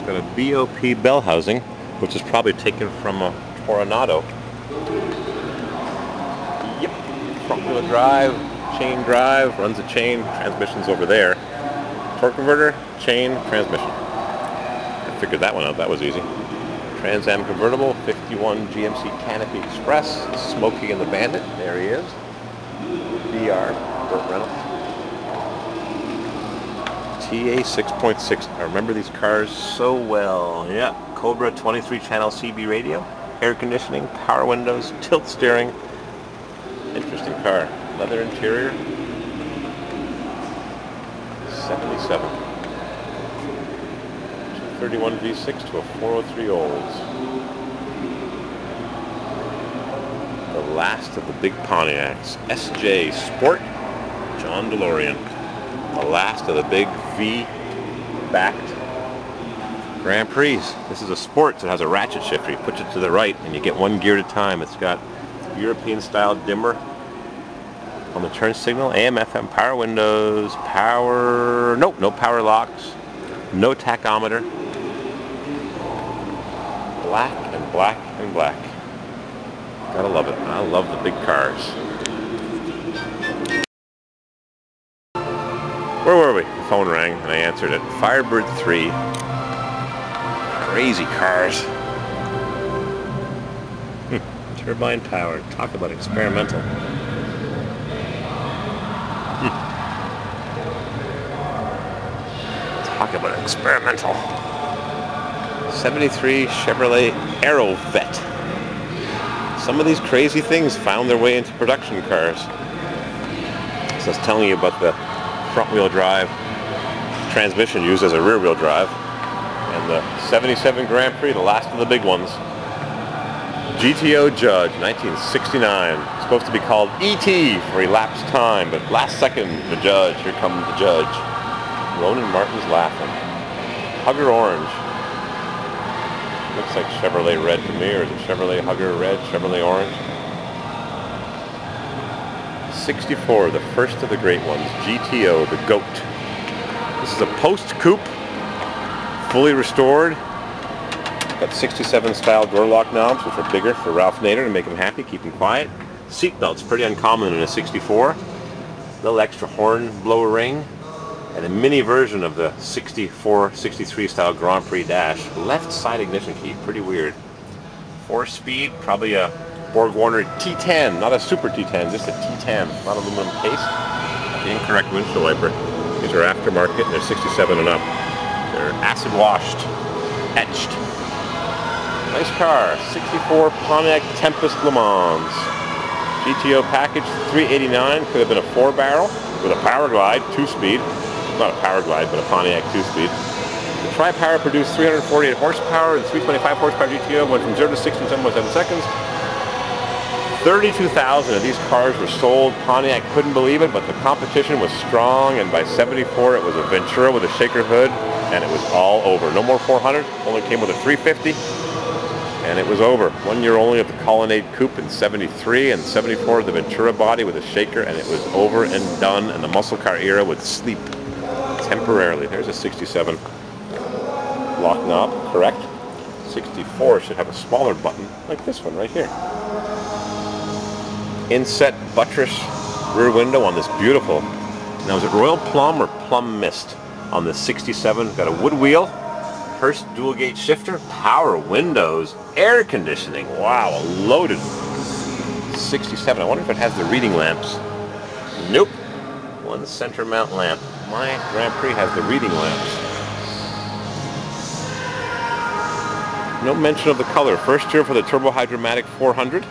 Got a BOP bell housing, which is probably taken from a Toronado. Yep, front wheel drive, chain drive, runs a chain, transmission's over there. Torque converter, chain, transmission. I figured that one out, that was easy. Trans Am convertible, 51 GMC Canopy Express, Smokey and the Bandit, there he is. BR, Burt Reynolds. TA 6.6, I remember these cars so well. Yeah, Cobra 23 channel CB radio, air conditioning, power windows, tilt steering. Interesting car. Leather interior. 77. 231 V6 to a 403 Olds. The last of the big Pontiacs. SJ Sport, John DeLorean. The last of the big V-backed Grand Prix. This is a Sport, so it has a ratchet shifter. You push it to the right and you get one gear at a time. It's got European style dimmer on the turn signal, AM, FM, power windows, power, nope, no power locks, no tachometer. Black and black and black. Gotta love it. I love the big cars. Where were we? The phone rang and I answered it. Firebird 3. Crazy cars. Turbine powered. Talk about experimental. Talk about experimental. 73 Chevrolet Aerovet. Some of these crazy things found their way into production cars. So I was telling you about the front wheel drive transmission used as a rear wheel drive. And the 77 Grand Prix, the last of the big ones. GTO Judge, 1969. It's supposed to be called E.T. for elapsed time, but last second, the judge. Here comes the judge. Ronan Martin's laughing. Hugger Orange. Looks like Chevrolet Red to me, or is it Chevrolet Hugger Red, Chevrolet Orange? 64, the first of the great ones. GTO, the GOAT. This is a post-coupe, fully restored. Got 67 style door lock knobs, which are bigger for Ralph Nader to make him happy, keep him quiet. Seat belts, pretty uncommon in a 64. Little extra horn blower ring. And a mini version of the 64, 63 style Grand Prix dash. Left side ignition key, pretty weird. 4-speed, probably a Borg Warner T10, not a Super T10, just a T10, not aluminum case. The incorrect windshield wiper. These are aftermarket and they're 67 and up. They're acid washed, etched. Nice car, 64 Pontiac Tempest Le Mans. GTO package, 389, could have been a 4-barrel with a power glide, 2-speed. Not a power glide, but a Pontiac 2-speed. The Tri-Power produced 348 horsepower and 325 horsepower GTO, went from 0 to 60 in 7.7 seconds. 32,000 of these cars were sold. Pontiac couldn't believe it, but the competition was strong, and by 74 it was a Ventura with a shaker hood, and it was all over. No more 400, only came with a 350, and it was over. 1 year only of the Colonnade Coupe in 73, and 74 the Ventura body with a shaker, and it was over and done, and the muscle car era would sleep temporarily. There's a 67 lock knob, correct. 64 should have a smaller button like this one right here. Inset buttress rear window on this beautiful, now is it Royal Plum or Plum Mist on the 67. Got a wood wheel, Hurst dual gate shifter, power windows, air conditioning. Wow, a loaded 67. I wonder if it has the reading lamps. Nope. One center mount lamp. My Grand Prix has the reading lamps. No mention of the color. First year for the Turbo Hydromatic 400.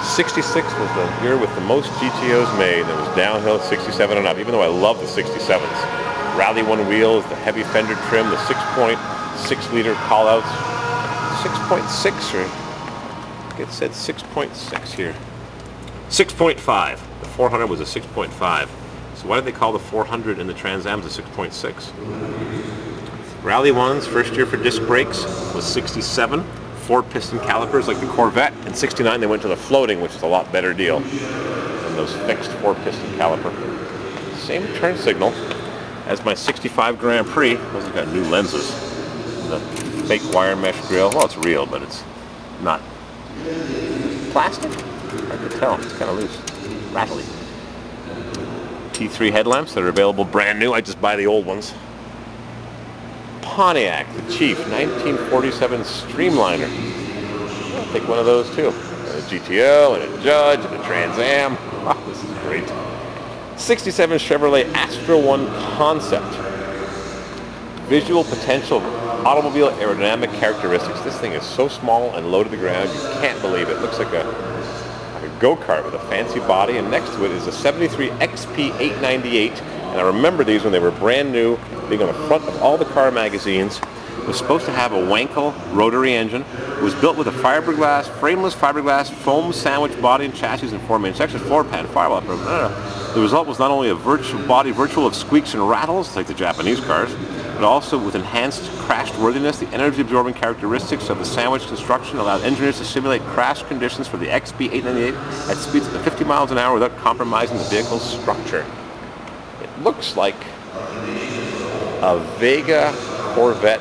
66 was the year with the most GTOs made. It was downhill 67 and up, even though I love the 67s. Rally one wheels, the heavy fender trim, the 6.6 liter callouts. 6.6 or it said 6.6 here. 6.5. The 400 was a 6.5. So why did they call the 400 in the Trans Am's a 6.6? Rally ones, first year for disc brakes was 67. 4-piston calipers like the Corvette. In 69 they went to the floating, which is a lot better deal than those fixed 4-piston caliper. Same turn signal as my 65 Grand Prix. Those have got new lenses. the fake wire mesh grille. Well, it's real, but it's not plastic. Hard to tell. It's kind of loose, rattly. T3 headlamps that are available brand new. I just buy the old ones. Pontiac, the Chief, 1947 Streamliner. I'll take one of those too. And a GTO, and a Judge, and a Trans Am. Oh, this is great. 67 Chevrolet Astra 1 Concept. Visual potential, automobile aerodynamic characteristics. This thing is so small and low to the ground, you can't believe it. It looks like a go-kart with a fancy body, and next to it is a 73 XP 898. And I remember these when they were brand new, being on the front of all the car magazines. It was supposed to have a Wankel rotary engine. It was built with a fiberglass, frameless fiberglass, foam sandwich body and chassis and 4-main section, floor pan, firewall. The result was not only a virtual of squeaks and rattles, like the Japanese cars, but also with enhanced crash worthiness. The energy-absorbing characteristics of the sandwich construction allowed engineers to simulate crash conditions for the XP 898 at speeds of 50 miles an hour without compromising the vehicle's structure. It looks like a Vega Corvette